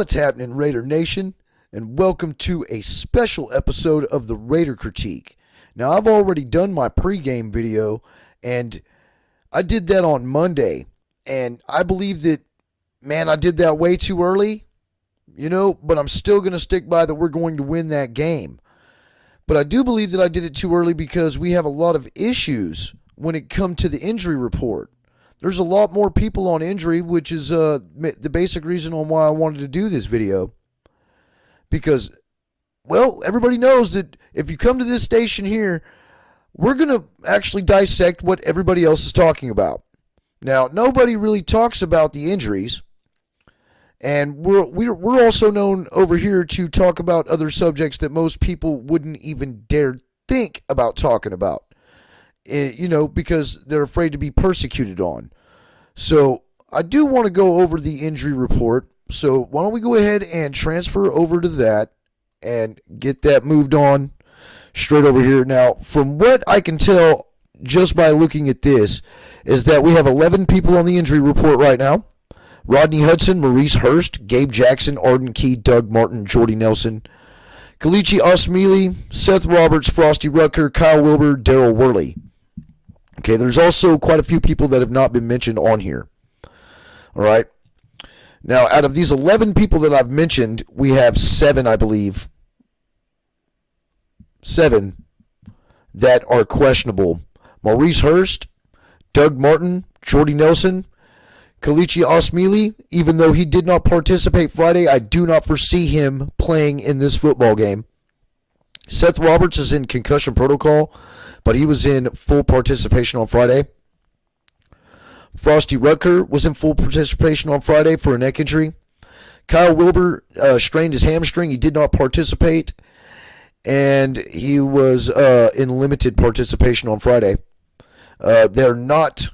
What's happening, Raider Nation? And welcome to a special episode of the Raider Critique. Now, I've already done my pregame video, and I did that on Monday. And I believe that, man, I did that way too early, but I'm still going to stick by that we're going to win that game. But I do believe that I did it too early because we have a lot of issues when it comes to the injury report. There's a lot more people on injury, which is the basic reason on why I wanted to do this video. Because, well, everybody knows that if you come to this station here, we're going to actually dissect what everybody else is talking about. Now, nobody really talks about the injuries. And we're also known over here to talk about other subjects that most people wouldn't even dare think about talking about. Because they're afraid to be persecuted on. So I do want to go over the injury report. So why don't we go ahead and transfer over to that and get that moved on straight over here. Now, from what I can tell just by looking at this is that we have 11 people on the injury report right now. Rodney Hudson, Maurice Hurst, Gabe Jackson, Arden Key, Doug Martin, Jordy Nelson, Kalichi Osmili, Seth Roberts, Frosty Rucker, Kyle Wilbur, Daryl Worley. Okay, there's also quite a few people that have not been mentioned on here. All right. Now, out of these 11 people that I've mentioned, we have 7, I believe. 7 that are questionable. Maurice Hurst, Doug Martin, Jordy Nelson, Kalichi Osmili. Even though he did not participate Friday, I do not foresee him playing in this football game. Seth Roberts is in concussion protocol, but he was in full participation on Friday. Frosty Rucker was in full participation on Friday for a neck injury. Kyle Wilbur strained his hamstring. He did not participate, and he was in limited participation on Friday. They're not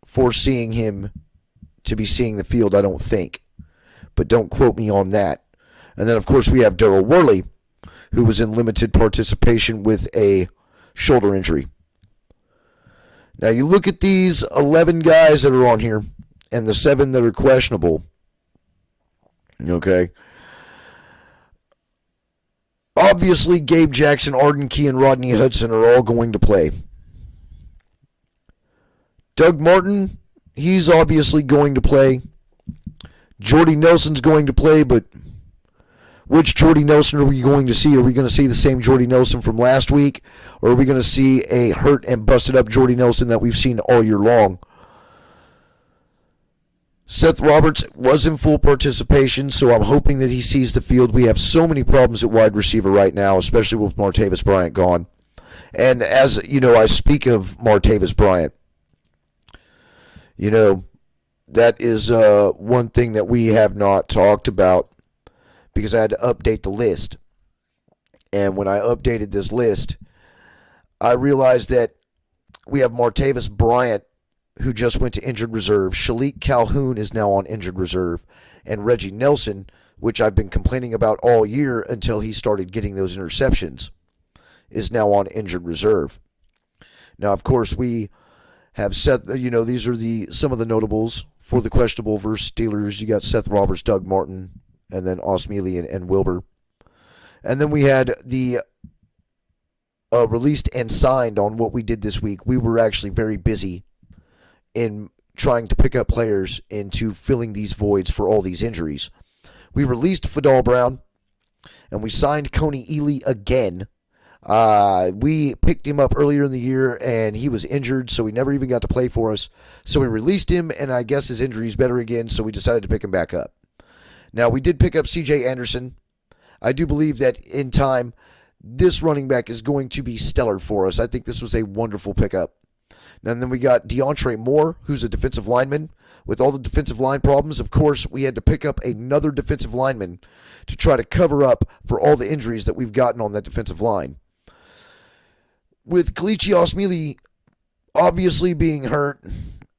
foreseeing him to be seeing the field, I don't think, but don't quote me on that. And then, of course, we have Daryl Worley, who was in limited participation with a shoulder injury. Now, you look at these 11 guys that are on here and the 7 that are questionable. Okay. Obviously, Gabe Jackson, Arden Key, and Rodney Hudson are all going to play. Doug Martin, he's obviously going to play. Jordy Nelson's going to play, but which Jordy Nelson are we going to see? Are we going to see the same Jordy Nelson from last week? Or are we going to see a hurt and busted up Jordy Nelson that we've seen all year long? Seth Roberts was in full participation, so I'm hoping that he sees the field. We have so many problems at wide receiver right now, especially with Martavis Bryant gone. And as you know, I speak of Martavis Bryant. That is one thing that we have not talked about, because I had to update the list. And when I updated this list, I realized that we have Martavis Bryant, who just went to injured reserve. Shalik Calhoun is now on injured reserve. And Reggie Nelson, which I've been complaining about all year until he started getting those interceptions, is now on injured reserve. Now, of course, we have Seth, these are some of the notables for the questionable versus Steelers. You got Seth Roberts, Doug Martin, and then Osmili and Wilbur. And then we had the released and signed on what we did this week. We were actually very busy in trying to pick up players into filling these voids for all these injuries. We released Fadal Brown, and we signed Coney Ely again. We picked him up earlier in the year, and he was injured, so he never even got to play for us. So we released him, and I guess his injury is better again, so we decided to pick him back up. Now, we did pick up C.J. Anderson. I do believe that in time, this running back is going to be stellar for us. I think this was a wonderful pickup. And then we got DeAndre Moore, who's a defensive lineman. With all the defensive line problems, of course, we had to pick up another defensive lineman to try to cover up for all the injuries that we've gotten on that defensive line. With Kalichi Osmili obviously being hurt,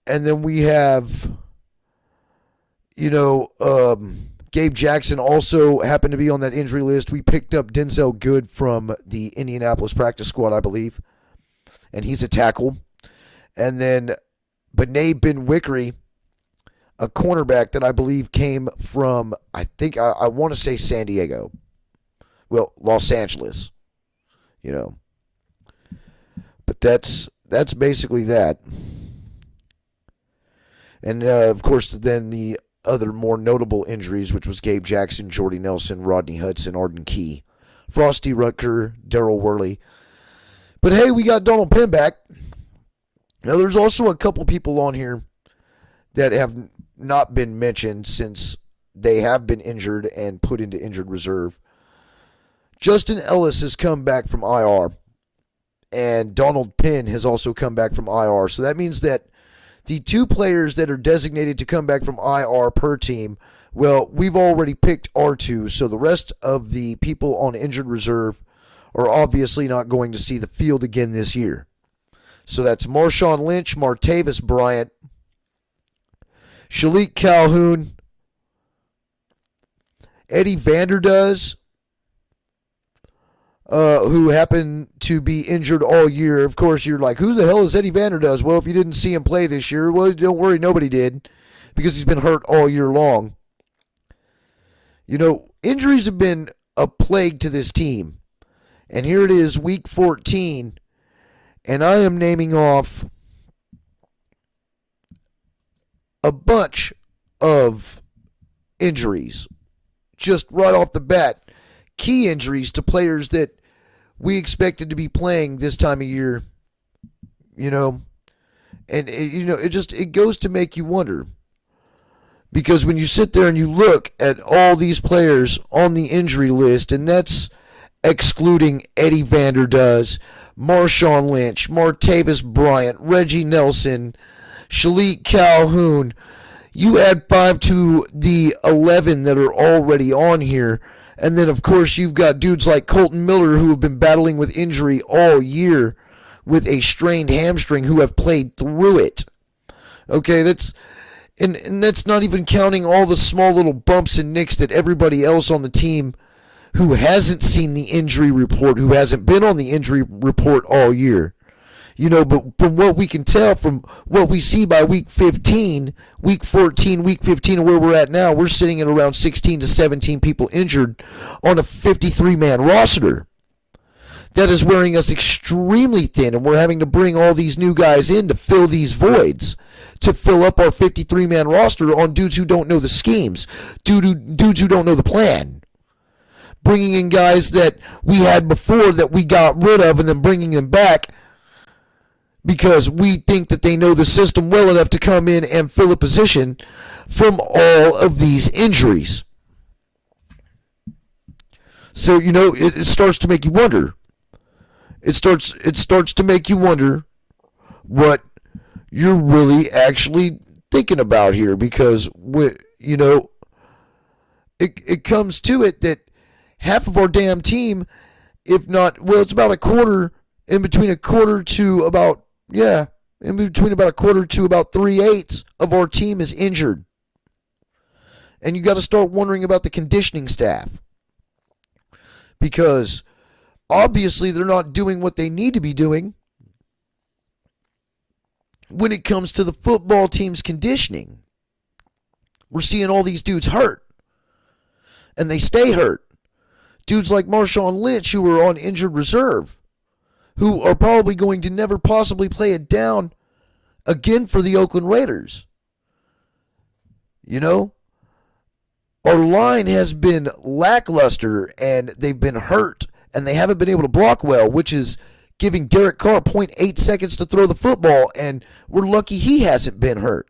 and then we have, Gabe Jackson also happened to be on that injury list. We picked up Denzel Good from the Indianapolis practice squad, I believe, and he's a tackle. And then Bené Ben Wickery, a cornerback that I believe came from, I want to say San Diego. Well, Los Angeles, But that's basically that. And, of course, then the other more notable injuries, which was Gabe Jackson, Jordy Nelson, Rodney Hudson, Arden Key, Frosty Rutger, Darryl Worley. But, hey, we got Donald Penn back. Now, there's also a couple people on here that have not been mentioned since they have been injured and put into injured reserve. Justin Ellis has come back from IR, and Donald Penn has also come back from IR. So that means that the two players that are designated to come back from IR per team, well, we've already picked our two, so the rest of the people on injured reserve are obviously not going to see the field again this year. So that's Marshawn Lynch, Martavis Bryant, Shalik Calhoun, Eddie Vanderdoes, who happened to be injured all year. Of course, you're like, who the hell is Eddie Vanderdoes? Well, if you didn't see him play this year, well, don't worry, nobody did, because he's been hurt all year long. Injuries have been a plague to this team. And here it is, week 14, and I am naming off a bunch of injuries just right off the bat. Key injuries to players that we expected to be playing this time of year, and it goes to make you wonder, because when you sit there and you look at all these players on the injury list, and that's excluding Eddie Vanderdoes, Marshawn Lynch, Martavis Bryant, Reggie Nelson, Shalik Calhoun, you add 5 to the 11 that are already on here. And then, of course, you've got dudes like Colton Miller who have been battling with injury all year with a strained hamstring who have played through it. Okay, that's not even counting all the small little bumps and nicks that everybody else on the team who hasn't seen the injury report, who hasn't been on the injury report all year. But from what we can tell, from what we see by week 15, week 14, week 15, and where we're at now, we're sitting at around 16 to 17 people injured on a 53-man roster. That is wearing us extremely thin, and we're having to bring all these new guys in to fill these voids, to fill up our 53-man roster on dudes who don't know the schemes, dudes who don't know the plan. Bringing in guys that we had before that we got rid of, and then bringing them back because we think that they know the system well enough to come in and fill a position from all of these injuries. So, it starts to make you wonder. It starts to make you wonder what you're really actually thinking about here, because it comes to it that half of our damn team, if not, well, it's about a quarter, in between a quarter to about 3/8 of our team is injured. And you got to start wondering about the conditioning staff, because obviously they're not doing what they need to be doing when it comes to the football team's conditioning. We're seeing all these dudes hurt, and they stay hurt. Dudes like Marshawn Lynch, who are on injured reserve, who are probably going to never possibly play it down again for the Oakland Raiders. Our line has been lackluster, and they've been hurt, and they haven't been able to block well, which is giving Derek Carr 0.8 seconds to throw the football, and we're lucky he hasn't been hurt,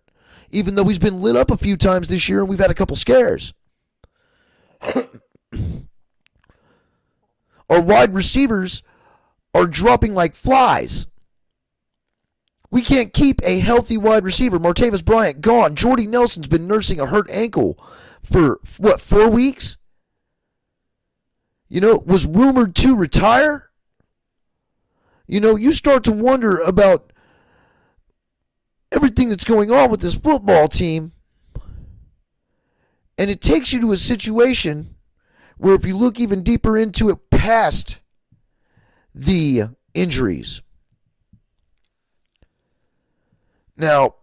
even though he's been lit up a few times this year and we've had a couple scares. Our wide receivers are dropping like flies. We can't keep a healthy wide receiver. Martavis Bryant gone. Jordy Nelson's been nursing a hurt ankle for, 4 weeks? Was rumored to retire. You start to wonder about everything that's going on with this football team. And it takes you to a situation where, if you look even deeper into it past the injuries. Now,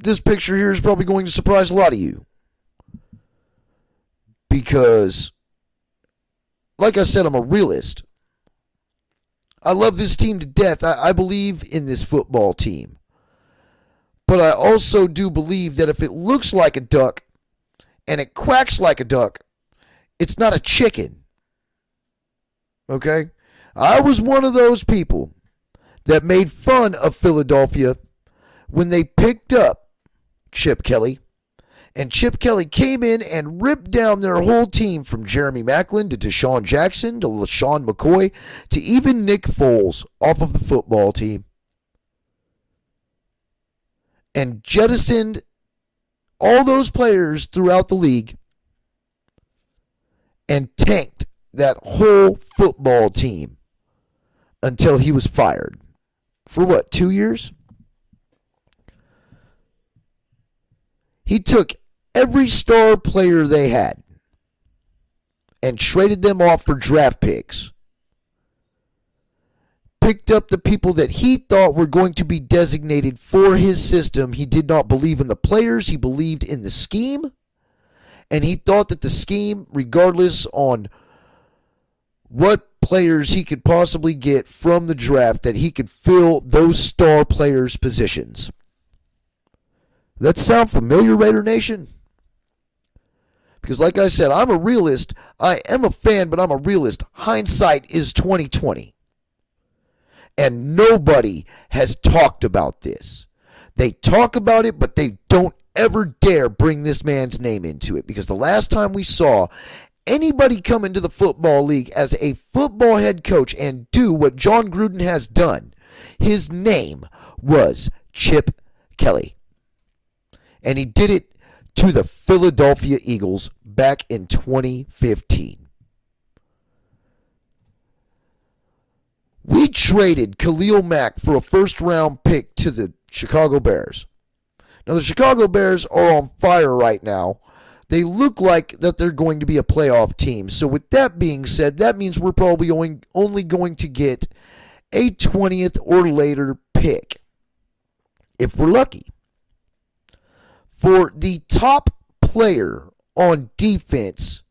this picture here is probably going to surprise a lot of you. Because, like I said, I'm a realist. I love this team to death. I believe in this football team. But I also do believe that if it looks like a duck and it quacks like a duck, it's not a chicken. Okay? I was one of those people that made fun of Philadelphia when they picked up Chip Kelly. And Chip Kelly came in and ripped down their whole team from Jeremy Maclin to Deshaun Jackson to LaShawn McCoy to even Nick Foles off of the football team. And jettisoned all those players throughout the league and tanked that whole football team until he was fired. For what, 2 years? He took every star player they had and traded them off for draft picks. Picked up the people that he thought were going to be designated for his system. He did not believe in the players. He believed in the scheme. And he thought that the scheme, regardless on what players he could possibly get from the draft, that he could fill those star players' positions. That sound familiar, Raider Nation? Because like I said, I'm a realist. I am a fan, but I'm a realist. Hindsight is 2020. And nobody has talked about this. They talk about it, but they don't ever dare bring this man's name into it. Because the last time we saw anybody come into the football league as a football head coach and do what Jon Gruden has done, his name was Chip Kelly. And he did it to the Philadelphia Eagles back in 2015. We traded Khalil Mack for a first-round pick to the Chicago Bears. Now, the Chicago Bears are on fire right now. They look like that they're going to be a playoff team. So with that being said, that means we're probably only going to get a 20th or later pick, if we're lucky, for the top player on defense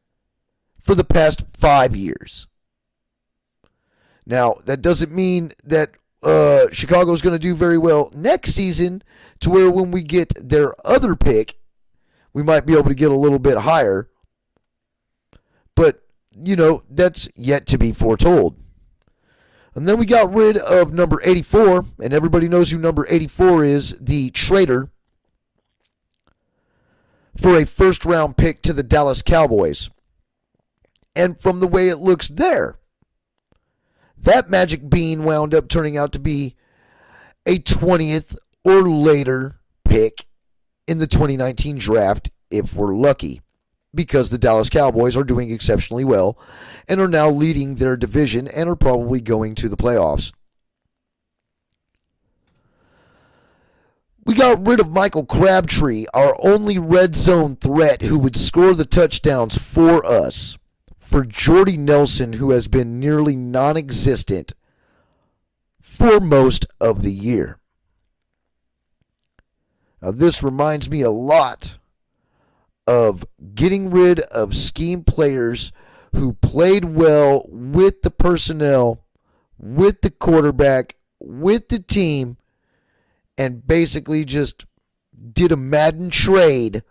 for the past 5 years. Now, that doesn't mean that Chicago's going to do very well next season, to where when we get their other pick, we might be able to get a little bit higher. But, that's yet to be foretold. And then we got rid of number 84, and everybody knows who number 84 is, the traitor, for a first-round pick to the Dallas Cowboys. And from the way it looks there, that magic bean wound up turning out to be a 20th or later pick in the 2019 draft, if we're lucky, because the Dallas Cowboys are doing exceptionally well and are now leading their division and are probably going to the playoffs. We got rid of Michael Crabtree, our only red zone threat who would score the touchdowns for us, for Jordy Nelson, who has been nearly non-existent for most of the year. Now, this reminds me a lot of getting rid of scheme players who played well with the personnel, with the quarterback, with the team, and basically just did a Madden trade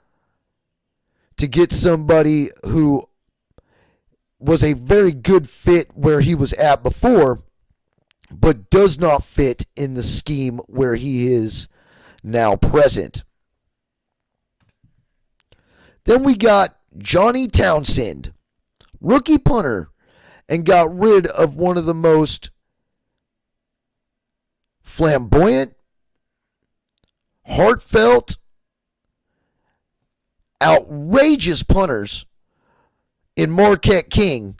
to get somebody who was a very good fit where he was at before, but does not fit in the scheme where he is now present. Then we got Johnny Townsend, rookie punter, and got rid of one of the most flamboyant, heartfelt, outrageous punters in Marquette King,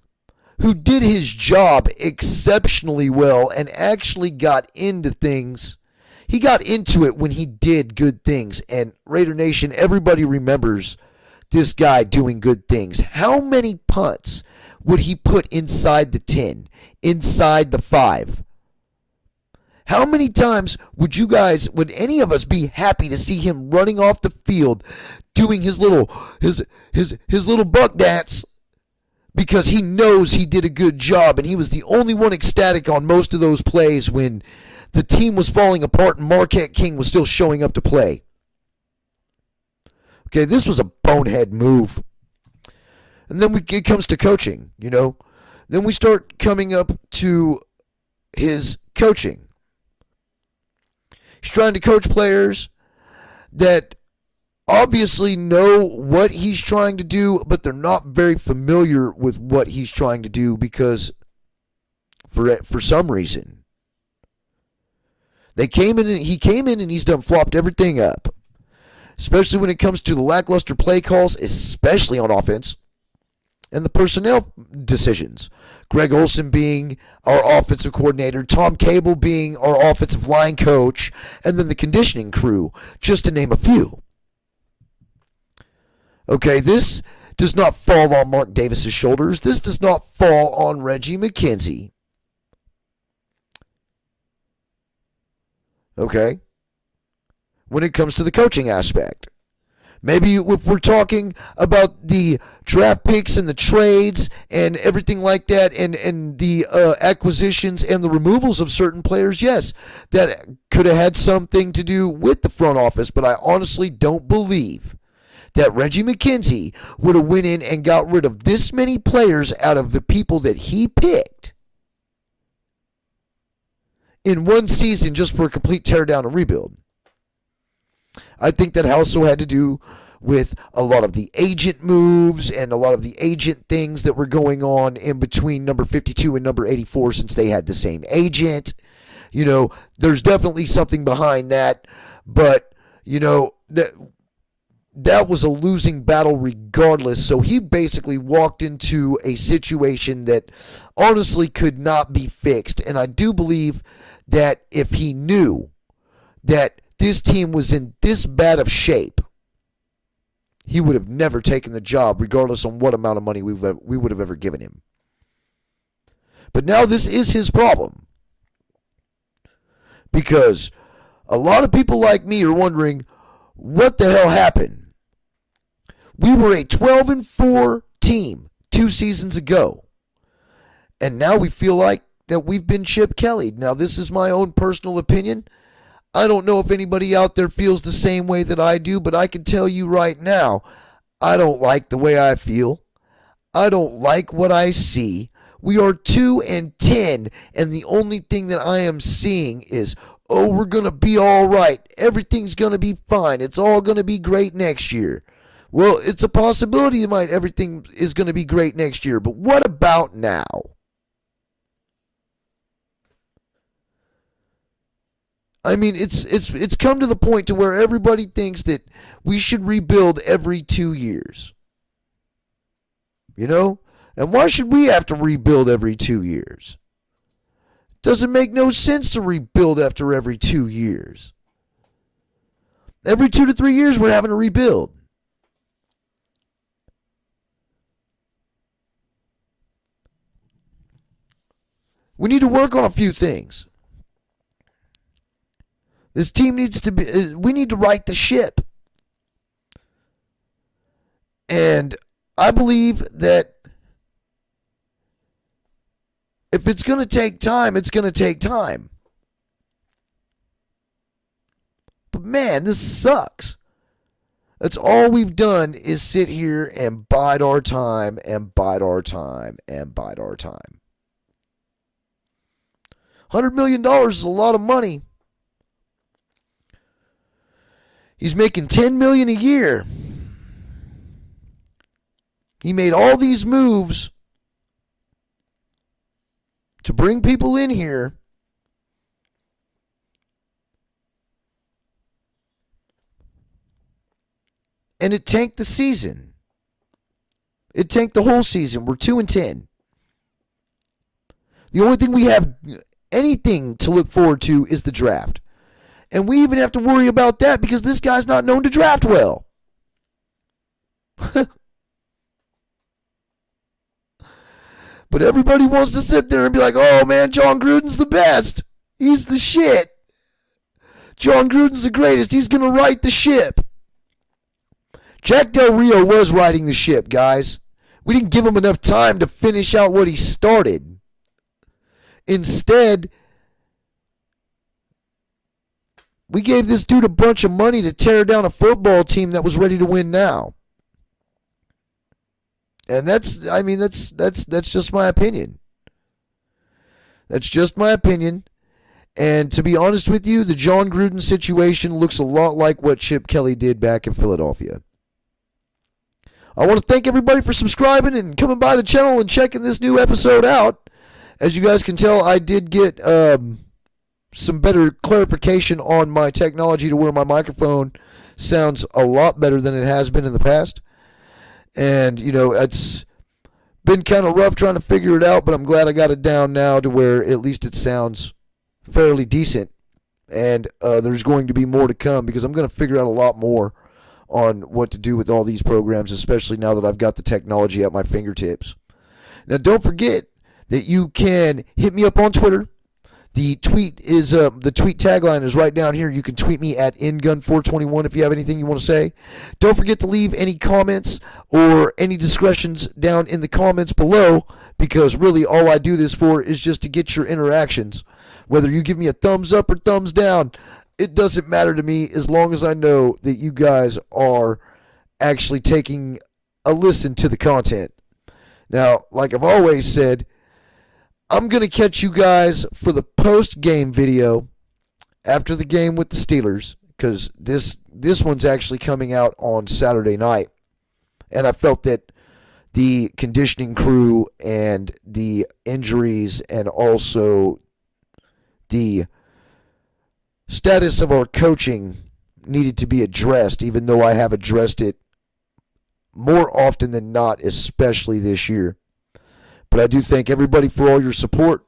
who did his job exceptionally well and actually got into things. He got into it when he did good things. And Raider Nation, everybody remembers this guy doing good things. How many punts would he put inside the 10, inside the 5? How many times would any of us be happy to see him running off the field doing his little buck dance because he knows he did a good job and he was the only one ecstatic on most of those plays when the team was falling apart and Marquette King was still showing up to play? Okay, this was a bonehead move. And then it comes to coaching, Then we start coming up to his coaching. He's trying to coach players that obviously know what he's trying to do, but they're not very familiar with what he's trying to do because for some reason. He came in and he's done flopped everything up. Especially when it comes to the lackluster play calls, especially on offense. And the personnel decisions. Greg Olson being our offensive coordinator, Tom Cable being our offensive line coach, and then the conditioning crew, just to name a few. Okay, this does not fall on Mark Davis's shoulders. This does not fall on Reggie McKenzie. Okay? When it comes to the coaching aspect. Maybe if we're talking about the draft picks and the trades and everything like that and the acquisitions and the removals of certain players, yes, that could have had something to do with the front office, but I honestly don't believe that Reggie McKenzie would have went in and got rid of this many players out of the people that he picked in one season just for a complete teardown and rebuild. I think that also had to do with a lot of the agent moves and a lot of the agent things that were going on in between number 52 and number 84 since they had the same agent. There's definitely something behind that, but, that was a losing battle regardless. So he basically walked into a situation that honestly could not be fixed. And I do believe that if he knew that this team was in this bad of shape, he would have never taken the job, regardless on what amount of money we would have ever given him. But now this is his problem. Because a lot of people like me are wondering, what the hell happened? We were a 12-4 team 2 seasons ago. And now we feel like that we've been Chip Kelly'd. Now, this is my own personal opinion. I don't know if anybody out there feels the same way that I do, but I can tell you right now, I don't like the way I feel. I don't like what I see. We are 2-10, and the only thing that I am seeing is, we're going to be all right. Everything's going to be fine. It's all going to be great next year. Well, it's a possibility everything is going to be great next year, but what about now? I mean, it's come to the point to where everybody thinks that we should rebuild every 2 years. And why should we have to rebuild every 2 years? Doesn't make no sense to rebuild after every 2 years. Every 2 to 3 years, we're having to rebuild. We need to work on a few things. This team we need to right the ship. And I believe that if it's going to take time, it's going to take time. But man, this sucks. That's all we've done is sit here and bide our time and bide our time and bide our time. $100 million is a lot of money. He's making $10 million a year. He made all these moves to bring people in here. And it tanked the season. It tanked the whole season. We're 2-10. The only thing we have anything to look forward to is the draft. And we even have to worry about that because this guy's not known to draft well. But everybody wants to sit there and be like, oh man, Jon Gruden's the best. He's the shit. Jon Gruden's the greatest. He's going to right the ship. Jack Del Rio was riding the ship, guys. We didn't give him enough time to finish out what he started. Instead, we gave this dude a bunch of money to tear down a football team that was ready to win now. And that's just my opinion. That's just my opinion. And to be honest with you, the Jon Gruden situation looks a lot like what Chip Kelly did back in Philadelphia. I want to thank everybody for subscribing and coming by the channel and checking this new episode out. As you guys can tell, I did get some better clarification on my technology to where my microphone sounds a lot better than it has been in the past. And, it's been kind of rough trying to figure it out, but I'm glad I got it down now to where at least it sounds fairly decent. And there's going to be more to come because I'm going to figure out a lot more on what to do with all these programs, especially now that I've got the technology at my fingertips. Now, don't forget that you can hit me up on Twitter. The tweet tagline is right down here. You can tweet me at InGun421 if you have anything you want to say. Don't forget to leave any comments or any discretions down in the comments below, because really all I do this for is just to get your interactions. Whether you give me a thumbs up or thumbs down, it doesn't matter to me as long as I know that you guys are actually taking a listen to the content. Now, like I've always said, I'm going to catch you guys for the post-game video after the game with the Steelers, because this one's actually coming out on Saturday night. And I felt that the conditioning crew and the injuries and also the status of our coaching needed to be addressed, even though I have addressed it more often than not, especially this year. But I do thank everybody for all your support.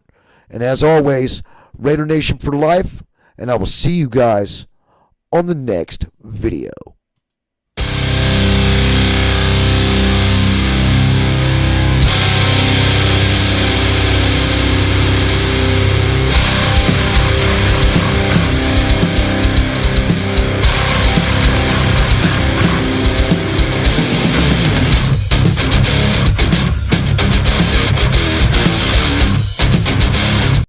And as always, Raider Nation for life. And I will see you guys on the next video.